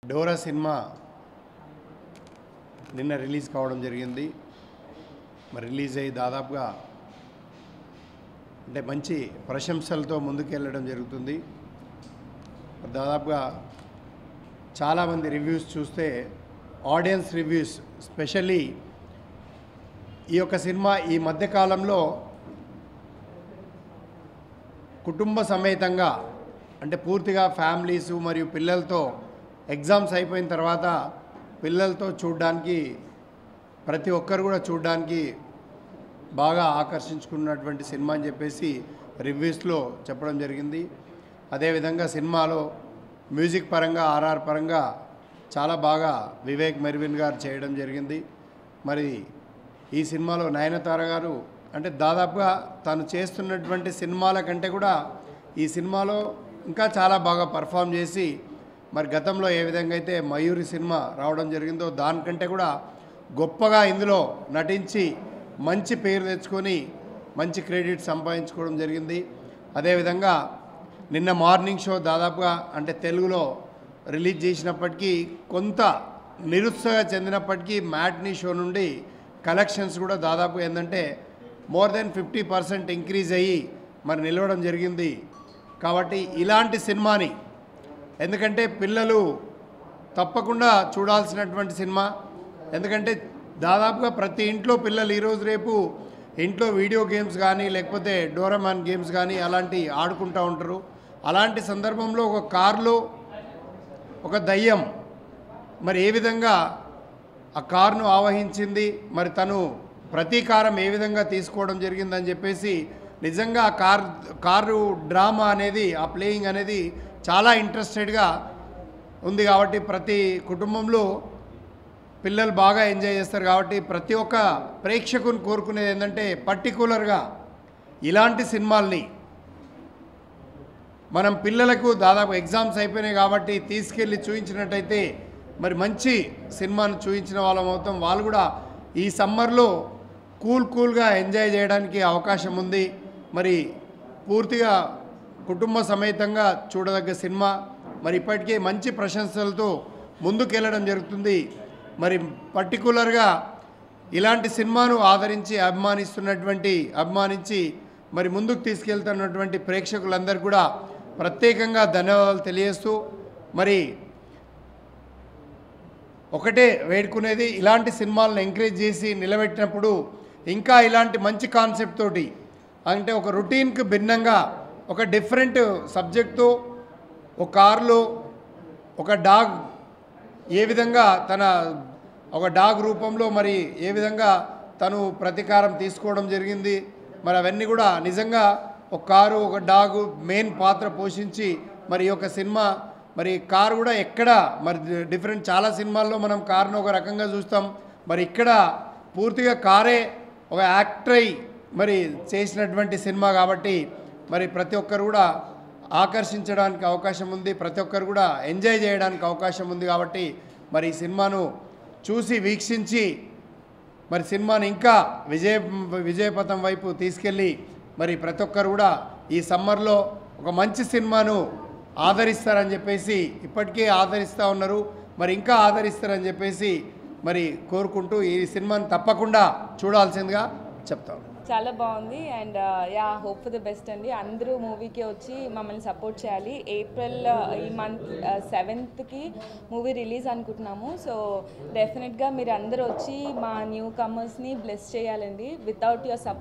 Dora cinema నిన్న release కావడం జరిగింది. మరి రిలీజ్ అయ్యి దాదాపుగా అంటే మంచి ప్రశంసలతో ముందుకెళ్ళడం జరుగుతుంది. దాదాపుగా చాలామంది రివ్యూస్ చూస్తే ఆడియన్స్ రివ్యూస్ స్పెషల్లీ ఈ యొక్క సినిమా ఈ మధ్యకాలంలో కుటుంబ సమేతంగా అంటే పూర్తిగా ఫ్యామిలీసు మరియు పిల్లలతో ఎగ్జామ్స్ అయిపోయిన తర్వాత పిల్లలతో చూడడానికి ప్రతి ఒక్కరు కూడా చూడడానికి బాగా ఆకర్షించుకున్నటువంటి సినిమా అని చెప్పేసి రివ్యూస్లో చెప్పడం జరిగింది. అదేవిధంగా సినిమాలో మ్యూజిక్ పరంగా ఆర్ఆర్ పరంగా చాలా బాగా వివేక్ మెర్విన్ గారు చేయడం జరిగింది. మరి ఈ సినిమాలో నయనతార గారు అంటే దాదాపుగా తను చేస్తున్నటువంటి సినిమాల కంటే కూడా ఈ సినిమాలో ఇంకా చాలా బాగా పర్ఫామ్ చేసి మరి గతంలో ఏ విధంగా అయితే మయూరి సినిమా రావడం జరిగిందో దానికంటే కూడా గొప్పగా ఇందులో నటించి మంచి పేరు తెచ్చుకొని మంచి క్రెడిట్ సంపాదించుకోవడం జరిగింది. అదేవిధంగా నిన్న మార్నింగ్ షో దాదాపుగా అంటే తెలుగులో రిలీజ్ చేసినప్పటికీ కొంత నిరుత్సాహ చెందినప్పటికీ మ్యాట్నీ షో నుండి కలెక్షన్స్ కూడా దాదాపు ఏంటంటే మోర్ దెన్ 50% ఇంక్రీజ్ అయ్యి మరి నిలవడం జరిగింది. కాబట్టి ఇలాంటి సినిమాని ఎందుకంటే పిల్లలు తప్పకుండా చూడాల్సినటువంటి సినిమా. ఎందుకంటే దాదాపుగా ప్రతి ఇంట్లో పిల్లలు ఈరోజు రేపు ఇంట్లో వీడియో గేమ్స్ కానీ లేకపోతే డోరామాన్ గేమ్స్ కానీ అలాంటి ఆడుకుంటూ ఉంటారు. అలాంటి సందర్భంలో ఒక కారులో ఒక దయ్యం మరి ఏ విధంగా ఆ కారును ఆవహించింది, మరి తను ప్రతీకారం ఏ విధంగా తీసుకోవడం జరిగిందని చెప్పేసి నిజంగా కారు డ్రామా అనేది ఆ ప్లేయింగ్ అనేది చాలా ఇంట్రెస్టెడ్గా ఉంది. కాబట్టి ప్రతి కుటుంబంలో పిల్లలు బాగా ఎంజాయ్ చేస్తారు. కాబట్టి ప్రతి ఒక్క ప్రేక్షకుని కోరుకునేది ఏంటంటే పర్టికులర్గా ఇలాంటి సినిమాల్ని మనం పిల్లలకు దాదాపు ఎగ్జామ్స్ అయిపోయినాయి కాబట్టి తీసుకెళ్ళి చూపించినట్టయితే మరి మంచి సినిమాను చూపించిన వాళ్ళం అవుతాం. వాళ్ళు కూడా ఈ సమ్మర్లో కూల్గా ఎంజాయ్ చేయడానికి అవకాశం ఉంది. మరి పూర్తిగా కుటుంబ సమేతంగా చూడదగ్గ సినిమా. మరి ఇప్పటికే మంచి ప్రశంసలతో ముందుకెళ్ళడం జరుగుతుంది. మరి పర్టికులర్గా ఇలాంటి సినిమాను ఆదరించి అభిమానించి మరి ముందుకు తీసుకెళ్తున్నటువంటి ప్రేక్షకులందరూ కూడా ప్రత్యేకంగా ధన్యవాదాలు తెలియజేస్తూ మరి ఒకటే వేడుకునేది ఇలాంటి సినిమాలను ఎంకరేజ్ చేసి నిలబెట్టినప్పుడు ఇంకా ఇలాంటి మంచి కాన్సెప్ట్ తోటి అంటే ఒక రొటీన్కి భిన్నంగా ఒక డిఫరెంట్ సబ్జెక్ట్తో ఒక కారులో ఒక డాగ్ ఏ విధంగా ఒక డాగ్ రూపంలో మరి ఏ విధంగా తను ప్రతీకారం తీసుకోవడం జరిగింది. మరి అవన్నీ కూడా నిజంగా ఒక కారు ఒక డాగు మెయిన్ పాత్ర పోషించి మరి ఈ యొక్క సినిమా మరి కారు కూడా ఎక్కడ మరి డిఫరెంట్ చాలా సినిమాల్లో మనం కారును ఒక రకంగా చూస్తాం. మరి ఇక్కడ పూర్తిగా కారే ఒక యాక్టర్ అయి మరి చేసినటువంటి సినిమా కాబట్టి మరి ప్రతి ఒక్కరు కూడా ఆకర్షించడానికి అవకాశం ఉంది, ప్రతి ఒక్కరు కూడా ఎంజాయ్ చేయడానికి అవకాశం ఉంది. కాబట్టి మరి ఈ సినిమాను చూసి వీక్షించి మరి సినిమాని ఇంకా విజయపథం వైపు తీసుకెళ్ళి మరి ప్రతి ఒక్కరు కూడా ఈ సమ్మర్లో ఒక మంచి సినిమాను ఆదరిస్తారని చెప్పేసి ఇప్పటికే ఆదరిస్తూ ఉన్నారు. మరి ఇంకా ఆదరిస్తారని చెప్పేసి మరి కోరుకుంటూ ఈ సినిమాని తప్పకుండా చూడాల్సిందిగా చెప్తాను. చాలా బాగుంది and hope for the best అండి. అందరూ మూవీకి వచ్చి మమ్మల్ని సపోర్ట్ చేయాలి. ఏప్రిల్ ఈ మంత్ 7th మూవీ రిలీజ్ అనుకుంటున్నాము. సో డెఫినెట్గా మీరు అందరూ వచ్చి మా న్యూ కమర్స్ని బ్లెస్ చేయాలండి. Without your support